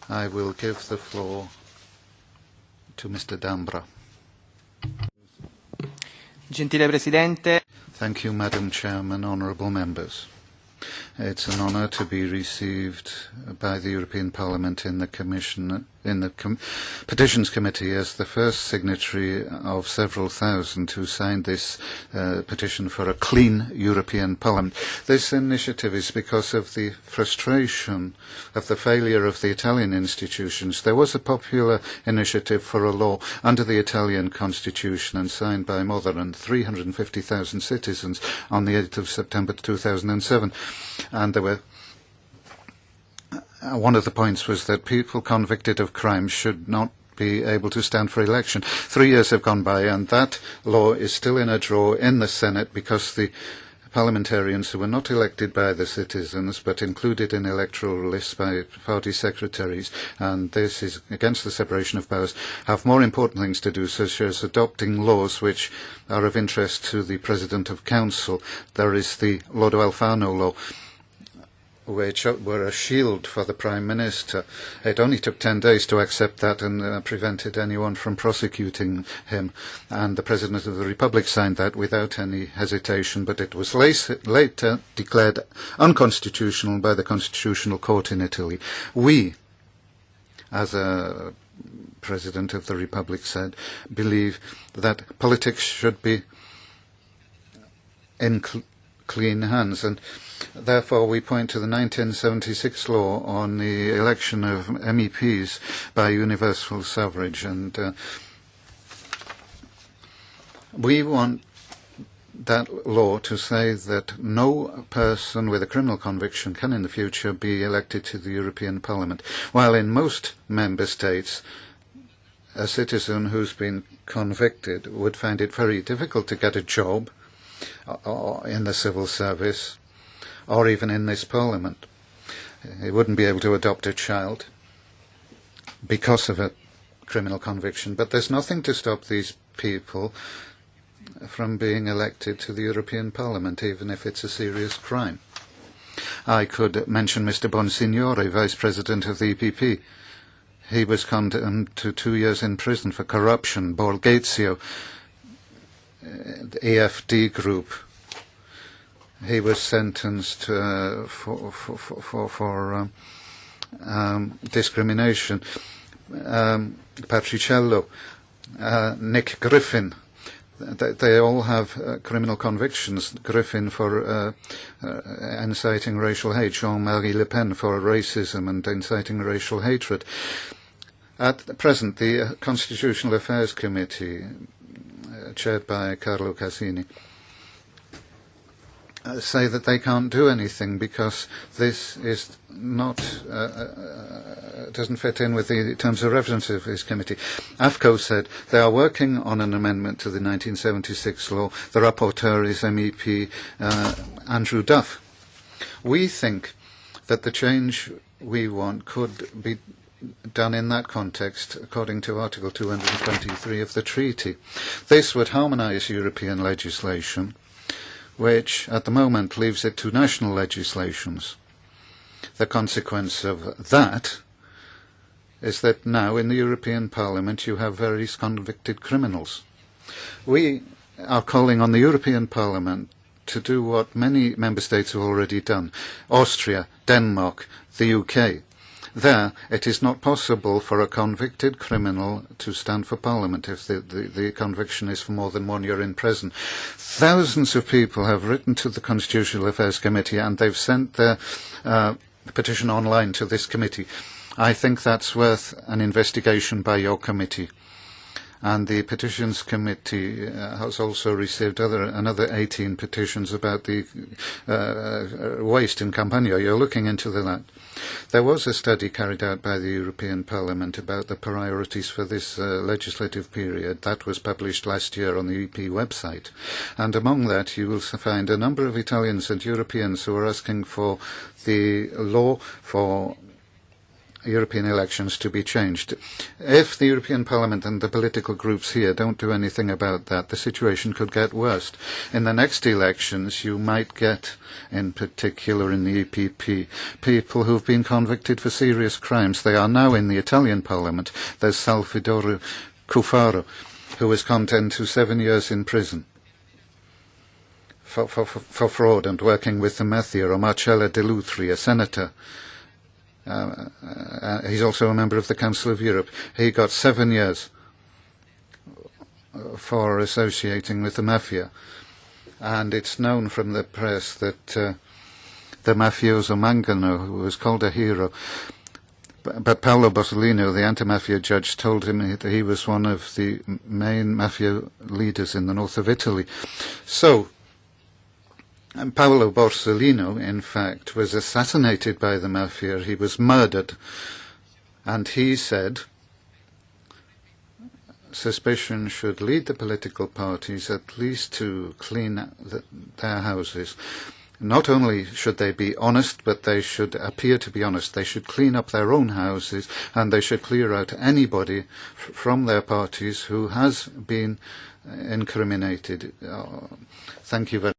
I will give the floor to Mr. Dambra. Gentile Presidente. Thank you, Madam Chairman, honourable members. It's an honour to be received by the European Parliament in the Petitions Committee as the first signatory of several thousand who signed this petition for a clean European Parliament. This initiative is because of the frustration of the failure of the Italian institutions. There was a popular initiative for a law under the Italian constitution and signed by more than 350,000 citizens on the 8th of September 2007. And there were one of the points was that people convicted of crimes should not be able to stand for election. 3 years have gone by, and that law is still in a drawer in the Senate because the parliamentarians who were not elected by the citizens but included in electoral lists by party secretaries, and this is against the separation of powers, have more important things to do, such as adopting laws which are of interest to the President of Council. There is the Lodo Alfano law, which were a shield for the Prime Minister. It only took 10 days to accept that and prevented anyone from prosecuting him. And the President of the Republic signed that without any hesitation, but it was later declared unconstitutional by the Constitutional Court in Italy. We, as a President of the Republic said, believe that politics should be in clean hands, and therefore we point to the 1976 law on the election of MEPs by universal suffrage, and we want that law to say that no person with a criminal conviction can in the future be elected to the European Parliament, while in most member states a citizen who's been convicted would find it very difficult to get a job or in the civil service or even in this Parliament. He wouldn't be able to adopt a child because of a criminal conviction. But there's nothing to stop these people from being elected to the European Parliament, even if it's a serious crime. I could mention Mr. Bonsignore, Vice President of the EPP. He was condemned to 2 years in prison for corruption. Borghezio, the EFD group, he was sentenced for discrimination. Patriciello, Nick Griffin, they all have criminal convictions. Griffin for inciting racial hate, Jean-Marie Le Pen for racism and inciting racial hatred. At present, the Constitutional Affairs Committee, chaired by Carlo Casini, say that they can't do anything because this is not doesn't fit in with the terms of reference of this committee. AFCO said they are working on an amendment to the 1976 law. The rapporteur is MEP Andrew Duff. We think that the change we want could be done in that context, according to Article 223 of the treaty. This would harmonise European legislation, which at the moment leaves it to national legislations. The consequence of that is that now in the European Parliament you have various convicted criminals. We are calling on the European Parliament to do what many member states have already done. Austria, Denmark, the UK. There, it is not possible for a convicted criminal to stand for Parliament if the conviction is for more than 1 year in prison. Thousands of people have written to the Constitutional Affairs Committee and they've sent their petition online to this committee. I think that's worth an investigation by your committee. And the Petitions Committee has also received another 18 petitions about the waste in Campania. You're looking into that. There was a study carried out by the European Parliament about the priorities for this legislative period. That was published last year on the EP website. And among that, you will find a number of Italians and Europeans who are asking for the law for European elections to be changed. If the European Parliament and the political groups here don't do anything about that, the situation could get worse. In the next elections, you might get, in particular in the EPP, people who've been convicted for serious crimes. They are now in the Italian Parliament. There's Salvatore Cuffaro, who was condemned to 7 years in prison for fraud and working with the mafia, or Marcella De Lutri, a senator. He's also a member of the Council of Europe. He got 7 years for associating with the mafia. And it's known from the press that the mafioso Mangano, who was called a hero, but Paolo Borsellino, the anti-mafia judge, told him that he was one of the main mafia leaders in the north of Italy. So, Paolo Borsellino, in fact, was assassinated by the mafia. He was murdered. And he said suspicion should lead the political parties at least to clean their houses. Not only should they be honest, but they should appear to be honest. They should clean up their own houses, and they should clear out anybody from their parties who has been incriminated. Thank you very much.